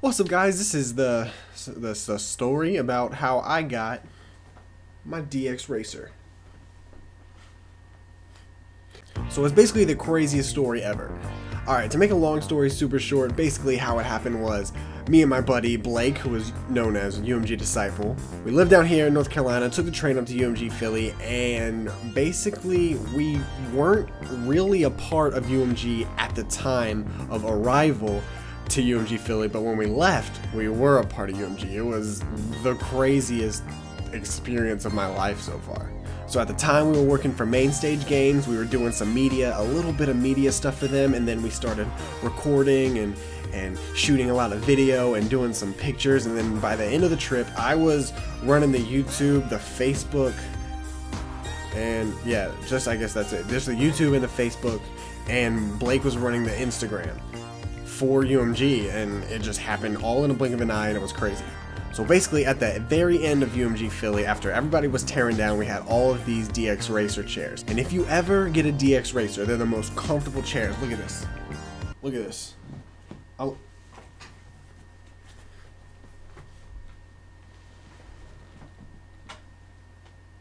What's up, guys? This is the story about how I got my DX Racer. So it's basically the craziest story ever. Alright, to make a long story super short, basically how it happened was me and my buddy Blake, who was known as UMG Disciple, we lived down here in North Carolina, took the train up to UMG Philly, and basically we weren't really a part of UMG at the time of arrival to UMG Philly, but when we left, we were a part of UMG. It was the craziest experience of my life so far. So at the time we were working for Mainstage Games, we were doing some media, a little bit of media stuff for them, and then we started recording and shooting a lot of video and doing some pictures, and then by the end of the trip, I was running the YouTube, the Facebook, and yeah, I guess that's it. There's the YouTube and the Facebook, and Blake was running the Instagram for UMG, and it just happened all in a blink of an eye, and it was crazy. So basically at the very end of UMG Philly, after everybody was tearing down, we had all of these DX Racer chairs. And if you ever get a DX Racer, they're the most comfortable chairs. Look at this. Look at this.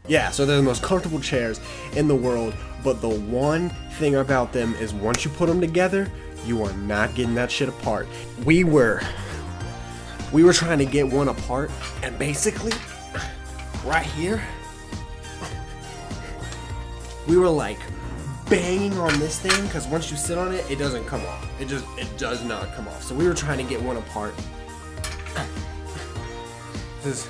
Yeah, so they're the most comfortable chairs in the world, but the one thing about them is once you put them together, you are not getting that shit apart. We were trying to get one apart, and basically, right here, we were like banging on this thing, because once you sit on it, it doesn't come off. It does not come off. So we were trying to get one apart. This is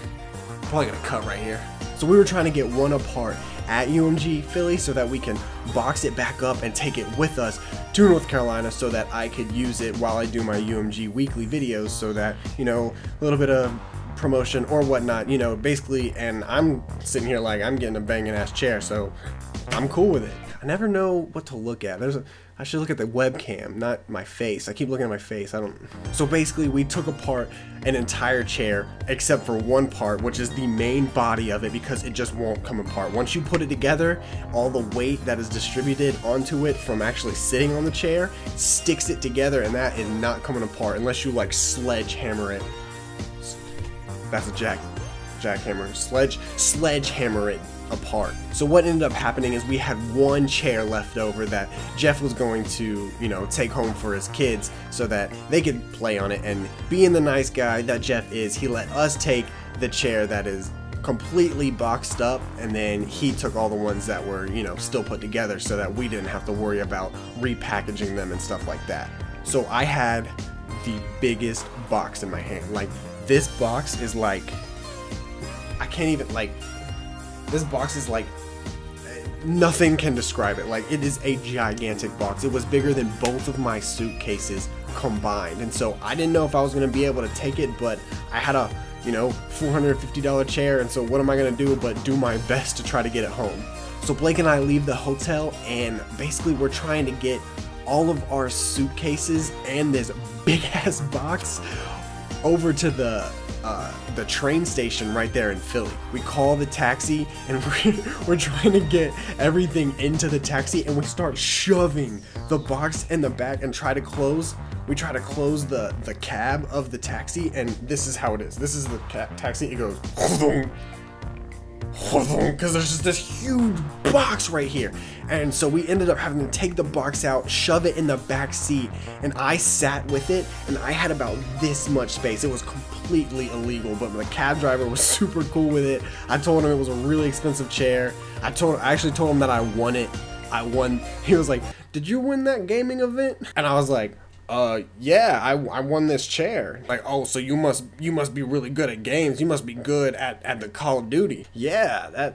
probably gonna cut right here. So we were trying to get one apart at UMG Philly so that we can box it back up and take it with us to North Carolina so that I could use it while I do my UMG weekly videos, so that, you know, a little bit of promotion or whatnot, you know, basically. And I'm sitting here like I'm getting a banging ass chair, so I'm cool with it. I never know what to look at. I should look at the webcam, not my face. I keep looking at my face. So basically we took apart an entire chair except for one part, which is the main body of it, because it just won't come apart. Once you put it together, all the weight that is distributed onto it from actually sitting on the chair sticks it together, and that is not coming apart unless you like sledgehammer it. That's a jackhammer. Sledgehammer it apart. So what ended up happening is we had one chair left over that Jeff was going to, you know, take home for his kids so that they could play on it, and being the nice guy that Jeff is, he let us take the chair that is completely boxed up, and then he took all the ones that were, you know, still put together so that we didn't have to worry about repackaging them and stuff like that. So I had the biggest box in my hand. Like, this box is like, I can't even, like, this box is like, nothing can describe it. Like, it is a gigantic box. It was bigger than both of my suitcases combined, and so I didn't know if I was going to be able to take it, but I had a, you know, $450 chair, and so what am I going to do but do my best to try to get it home. So Blake and I leave the hotel, and basically we're trying to get all of our suitcases and this big ass box over to the train station right there in Philly. We call the taxi, and we're trying to get everything into the taxi, and we start shoving the box in the back and try to close. We try to close the cab of the taxi, and this is how it is. This is the taxi. It goes because there's just this huge box right here, and so we ended up having to take the box out, shove it in the back seat, and I sat with it, and I had about this much space. It was completely illegal, but the cab driver was super cool with it. I told him it was a really expensive chair. I actually told him that I won it. I won. He was like, "Did you win that gaming event?" And I was like, yeah, I won this chair. Like, oh, so you must be really good at games. You must be good at the Call of Duty. Yeah,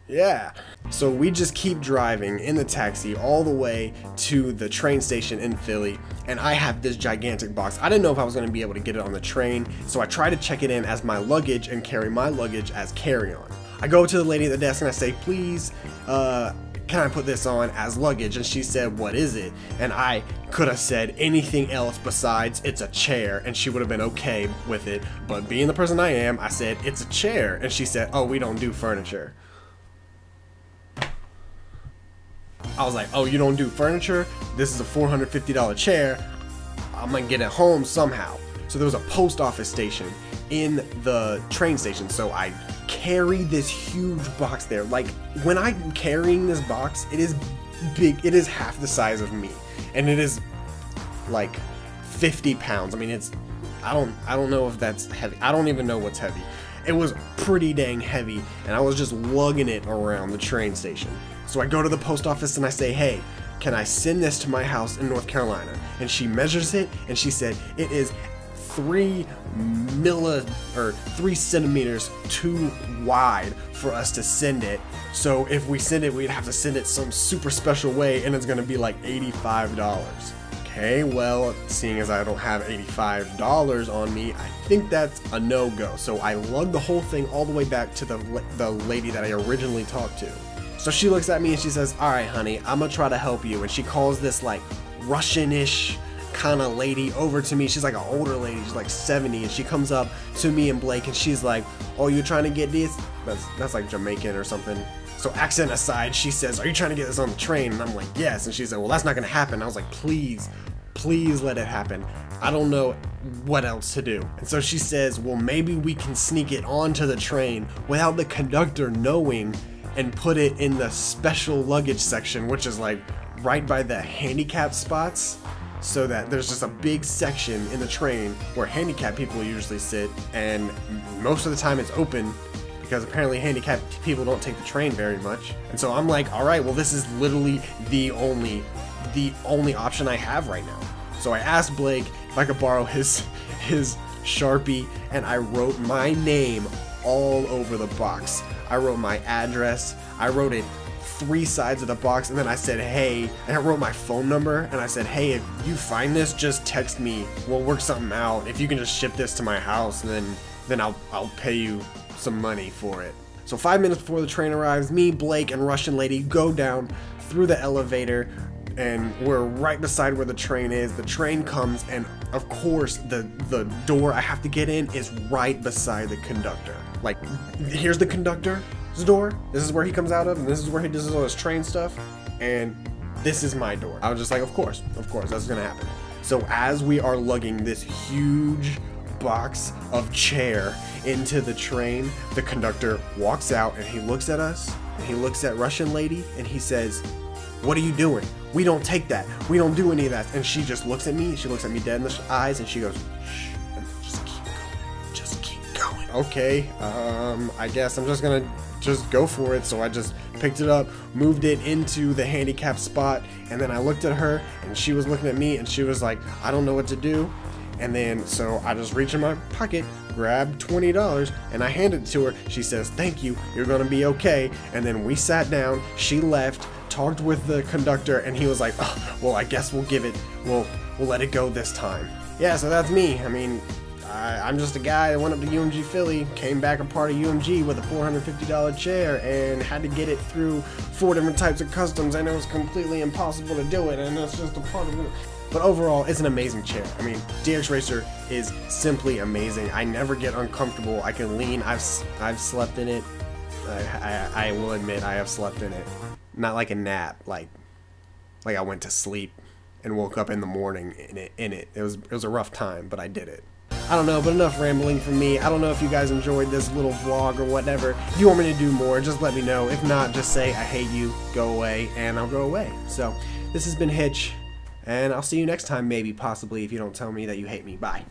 yeah. So we just keep driving in the taxi all the way to the train station in Philly, and I have this gigantic box. I didn't know if I was going to be able to get it on the train, so I try to check it in as my luggage and carry my luggage as carry-on. I go to the lady at the desk and I say, "Please, can I put this on as luggage?" And she said, "What is it?" And I could have said anything else besides "it's a chair," and she would have been okay with it. But being the person I am, I said, "It's a chair." And she said, "Oh, we don't do furniture." I was like, "Oh, you don't do furniture? This is a $450 chair. I'm gonna get it home somehow." So there was a post office station in the train station, so I carried this huge box there. Like, when I'm carrying this box, it is big. It is half the size of me, and it is like 50 pounds. I mean, it's, I don't know if that's heavy. I don't even know what's heavy. It was pretty dang heavy, and I was just lugging it around the train station. So I go to the post office and I say, hey, can I send this to my house in North Carolina? And she measures it, and she said it is 3 centimeters too wide for us to send it. So if we send it, we'd have to send it some super special way, and it's gonna be like $85. Okay, well, seeing as I don't have $85 on me, I think that's a no-go. So I lug the whole thing all the way back to the lady that I originally talked to. So she looks at me and she says, all right, honey, I'm gonna try to help you. And she calls this like Russian-ish kind of lady over to me. She's like an older lady, she's like 70, and she comes up to me and Blake and she's like, oh, you trying to get this? That's like Jamaican or something. So accent aside, she says, are you trying to get this on the train? And I'm like, yes. And she said, well, that's not gonna happen. I was like, please let it happen. I don't know what else to do. And so she says, well, maybe we can sneak it onto the train without the conductor knowing and put it in the special luggage section, which is like right by the handicap spots, so that there's just a big section in the train where handicapped people usually sit, and most of the time it's open because apparently handicapped people don't take the train very much. And so I'm like, all right, well, this is literally the only option I have right now. So I asked Blake if I could borrow his Sharpie, and I wrote my name all over the box. I wrote my address, I wrote it 3 sides of the box, and then I said, hey, and I wrote my phone number, and I said, hey, if you find this, just text me. We'll work something out. If you can just ship this to my house, then I'll pay you some money for it. So 5 minutes before the train arrives, me, Blake, and Russian lady go down through the elevator, and we're right beside where the train is. The train comes, and of course the door I have to get in is right beside the conductor. Like, here's the conductor's door, this is where he comes out of, and this is where he does all his train stuff, and this is my door. I was just like, of course, that's gonna happen. So as we are lugging this huge box of chair into the train, the conductor walks out, and he looks at us, and he looks at Russian lady, and he says, what are you doing? We don't take that. We don't do any of that. And she just looks at me. She looks at me dead in the eyes, and she goes, shh, and just keep going. Just keep going. Okay, I guess I'm just gonna just go for it. So I just picked it up, moved it into the handicap spot, and then I looked at her, and she was looking at me, and she was like, I don't know what to do. And then, so I just reach in my pocket, grab $20, and I handed it to her. She says, thank you, you're gonna be okay. And then we sat down, she left, talked with the conductor, and he was like, oh, well, I guess we'll let it go this time. Yeah, so that's me. I mean, I'm just a guy that went up to UMG Philly, came back a part of UMG with a $450 chair, and had to get it through 4 different types of customs, and it was completely impossible to do it, and that's just a part of it. But overall, it's an amazing chair. I mean, DX Racer is simply amazing. I never get uncomfortable. I can lean. I've slept in it. I will admit I have slept in it. Not like a nap, like I went to sleep and woke up in the morning in it. It was a rough time, but I did it. I don't know, but enough rambling from me. I don't know if you guys enjoyed this little vlog or whatever. If you want me to do more, just let me know. If not, just say I hate you, go away, and I'll go away. So this has been Hitch, and I'll see you next time, maybe, possibly, if you don't tell me that you hate me. Bye.